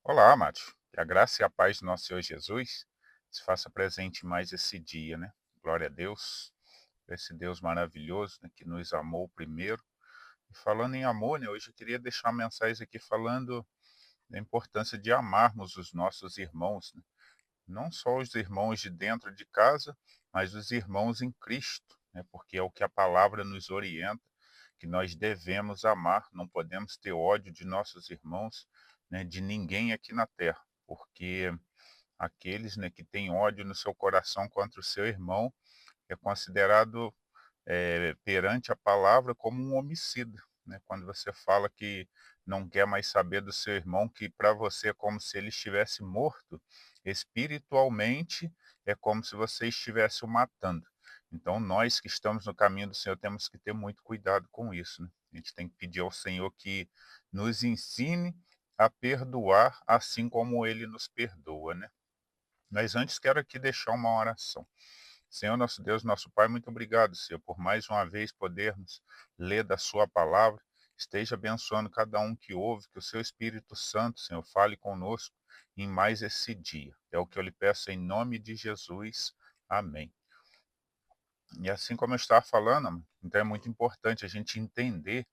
Olá, amados. Que a graça e a paz do nosso Senhor Jesus se faça presente mais esse dia, né? Glória a Deus, esse Deus maravilhoso, né, que nos amou primeiro. E falando em amor, né, hoje eu queria deixar uma mensagem aqui falando da importância de amarmos os nossos irmãos, né? Não só os irmãos de dentro de casa, mas os irmãos em Cristo, né? Porque é o que a palavra nos orienta, que nós devemos amar, não podemos ter ódio de nossos irmãos, né, de ninguém aqui na terra, porque aqueles, né, que têm ódio no seu coração contra o seu irmão é considerado perante a palavra como um homicida, né? Quando você fala que não quer mais saber do seu irmão, que para você é como se ele estivesse morto, espiritualmente é como se você estivesse o matando. Então, nós que estamos no caminho do Senhor temos que ter muito cuidado com isso, né? A gente tem que pedir ao Senhor que nos ensine a perdoar assim como ele nos perdoa, né? Mas antes quero aqui deixar uma oração. Senhor nosso Deus, nosso Pai, muito obrigado, Senhor, por mais uma vez podermos ler da Sua palavra. Esteja abençoando cada um que ouve, que o Seu Espírito Santo, Senhor, fale conosco em mais esse dia. É o que eu lhe peço em nome de Jesus. Amém. E assim como eu estava falando, então é muito importante a gente entender,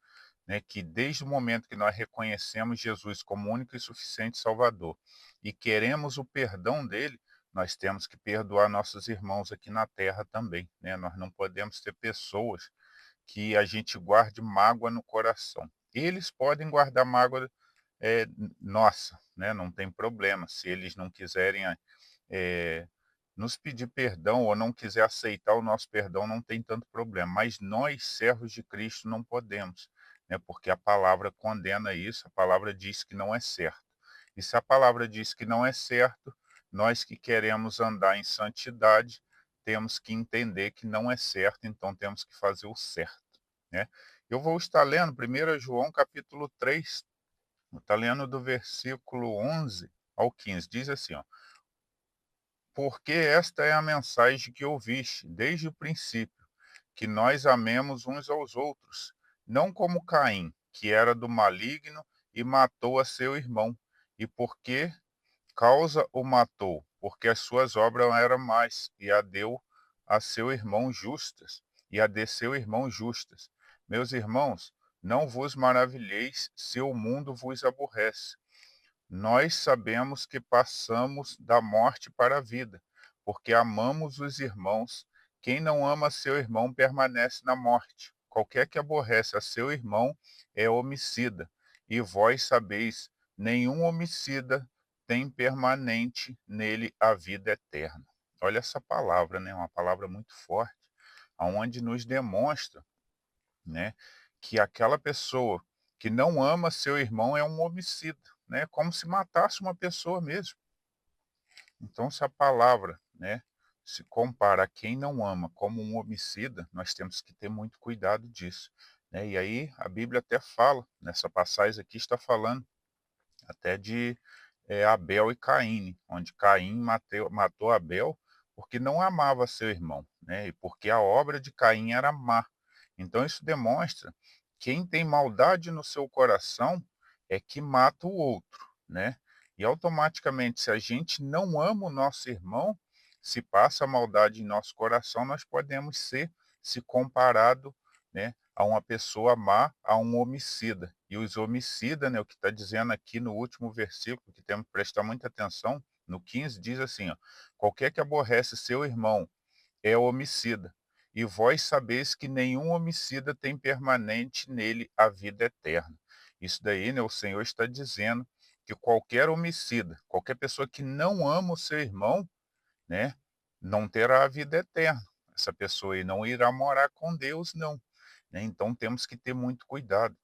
né, que desde o momento que nós reconhecemos Jesus como único e suficiente Salvador e queremos o perdão dele, nós temos que perdoar nossos irmãos aqui na terra também, né? Nós não podemos ter pessoas que a gente guarde mágoa no coração. Eles podem guardar mágoa nossa, né? Não tem problema. Se eles não quiserem eh, nos pedir perdão ou não quiser aceitar o nosso perdão, não tem tanto problema. Mas nós, servos de Cristo, não podemos, né? Porque a palavra condena isso, a palavra diz que não é certo. E se a palavra diz que não é certo, nós que queremos andar em santidade, temos que entender que não é certo, então temos que fazer o certo, né? Eu vou estar lendo 1 João capítulo 3, vou estar lendo do versículo 11 ao 15, diz assim, ó: porque esta é a mensagem que ouviste desde o princípio, que nós amemos uns aos outros, não como Caim, que era do maligno e matou a seu irmão. E por que causa o matou? Porque as suas obras eram más, e a deu a seu irmão justas, e a de seu irmão justas. Meus irmãos, não vos maravilheis se o mundo vos aborrece. Nós sabemos que passamos da morte para a vida, porque amamos os irmãos. Quem não ama seu irmão permanece na morte. Qualquer que aborrece a seu irmão é homicida. E vós sabeis, nenhum homicida tem permanente nele a vida eterna. Olha essa palavra, né? Uma palavra muito forte, aonde nos demonstra, né, que aquela pessoa que não ama seu irmão é um homicida, né, como se matasse uma pessoa mesmo. Então, se a palavra, né, se compara a quem não ama como um homicida, nós temos que ter muito cuidado disso, né? E aí a Bíblia até fala, nessa passagem aqui está falando até de Abel e Caim, onde Caim matou Abel porque não amava seu irmão, né? E porque a obra de Caim era má. Então isso demonstra que quem tem maldade no seu coração é que mata o outro, né? E automaticamente, se a gente não ama o nosso irmão, se passa a maldade em nosso coração, nós podemos ser se comparado, né, a uma pessoa má, a um homicida. E os homicidas, né, o que está dizendo aqui no último versículo, que temos que prestar muita atenção, no 15, diz assim, ó: qualquer que aborrece seu irmão é homicida. E vós sabeis que nenhum homicida tem permanente nele a vida eterna. Isso daí, né, o Senhor está dizendo que qualquer homicida, qualquer pessoa que não ama o seu irmão, né, não terá a vida eterna. Essa pessoa aí não irá morar com Deus, não, né? Então temos que ter muito cuidado,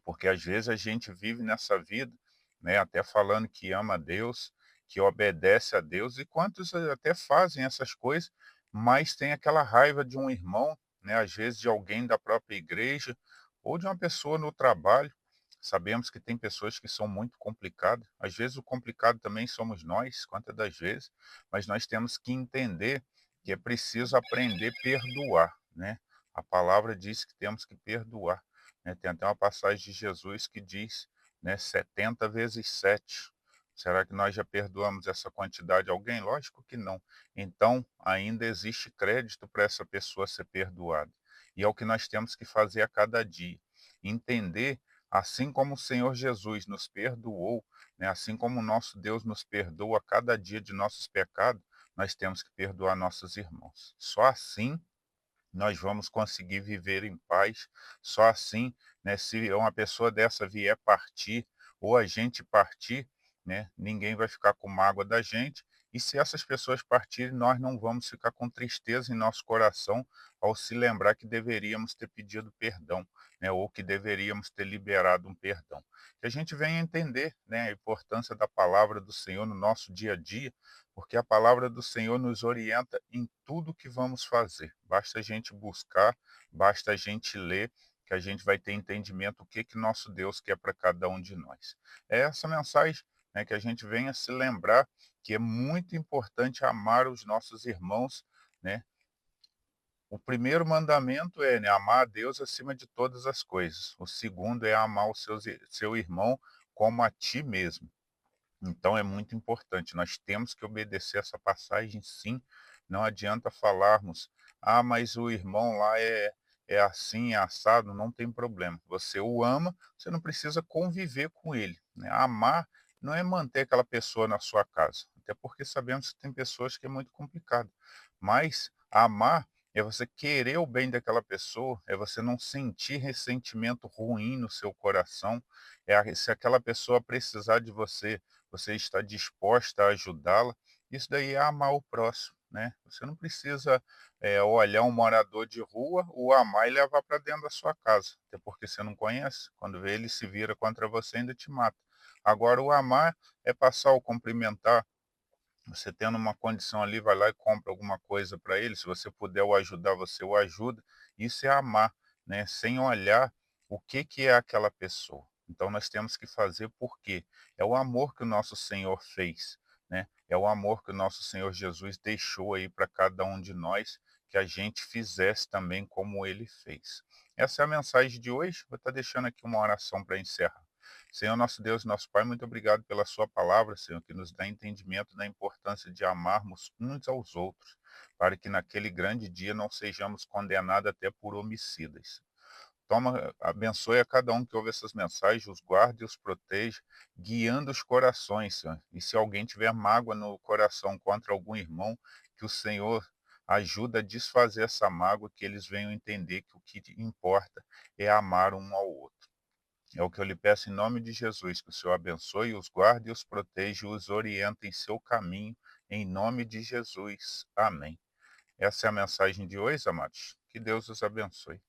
porque às vezes a gente vive nessa vida, né, até falando que ama a Deus, que obedece a Deus, e quantos até fazem essas coisas, mas tem aquela raiva de um irmão, né, às vezes de alguém da própria igreja, ou de uma pessoa no trabalho. Sabemos que tem pessoas que são muito complicadas, às vezes o complicado também somos nós, quantas das vezes, mas nós temos que entender que é preciso aprender a perdoar, né? A palavra diz que temos que perdoar, né? Tem até uma passagem de Jesus que diz, né, 70 vezes 7. Será que nós já perdoamos essa quantidade a alguém? Lógico que não. Então, ainda existe crédito para essa pessoa ser perdoada. E é o que nós temos que fazer a cada dia. Entender, assim como o Senhor Jesus nos perdoou, né, assim como o nosso Deus nos perdoa a cada dia de nossos pecados, nós temos que perdoar nossos irmãos. Só assim nós vamos conseguir viver em paz. Só assim, né, se uma pessoa dessa vier partir, ou a gente partir, né, ninguém vai ficar com mágoa da gente. E se essas pessoas partirem, nós não vamos ficar com tristeza em nosso coração ao se lembrar que deveríamos ter pedido perdão, né, ou que deveríamos ter liberado um perdão. Que a gente venha entender, né, a importância da palavra do Senhor no nosso dia a dia, porque a palavra do Senhor nos orienta em tudo que vamos fazer. Basta a gente buscar, basta a gente ler, que a gente vai ter entendimento do que nosso Deus quer para cada um de nós. É essa mensagem, né, que a gente venha se lembrar que é muito importante amar os nossos irmãos, né? O primeiro mandamento é, né, amar a Deus acima de todas as coisas. O segundo é amar o seu irmão como a ti mesmo. Então é muito importante, nós temos que obedecer essa passagem sim, não adianta falarmos: "Ah, mas o irmão lá é assim, é assado", não tem problema. Você o ama, você não precisa conviver com ele, né. Amar não é manter aquela pessoa na sua casa, até porque sabemos que tem pessoas que é muito complicado, mas amar é você querer o bem daquela pessoa, é você não sentir ressentimento ruim no seu coração, se aquela pessoa precisar de você, você está disposta a ajudá-la, isso daí é amar o próximo, né. Você não precisa, olhar um morador de rua, o amar e levar para dentro da sua casa, até porque você não conhece, quando vê ele se vira contra você, ainda te mata. Agora o amar é passar o cumprimentar, você tendo uma condição ali, vai lá e compra alguma coisa para ele, se você puder o ajudar, você o ajuda. Isso é amar, né, sem olhar o que é aquela pessoa. Então nós temos que fazer porque é o amor que o nosso Senhor fez, né? É o amor que o nosso Senhor Jesus deixou aí para cada um de nós, que a gente fizesse também como ele fez. Essa é a mensagem de hoje. Vou estar deixando aqui uma oração para encerrar. Senhor nosso Deus, nosso Pai, muito obrigado pela sua palavra, Senhor, que nos dá entendimento da importância de amarmos uns aos outros, para que naquele grande dia não sejamos condenados até por homicidas. Toma, abençoe a cada um que ouve essas mensagens, os guarde e os proteja, guiando os corações, Senhor. E se alguém tiver mágoa no coração contra algum irmão, que o Senhor ajuda a desfazer essa mágoa, que eles venham entender que o que importa é amar um ao outro. É o que eu lhe peço em nome de Jesus, que o Senhor abençoe, os guarde, os proteja e os oriente em seu caminho, em nome de Jesus. Amém. Essa é a mensagem de hoje, amados. Que Deus os abençoe.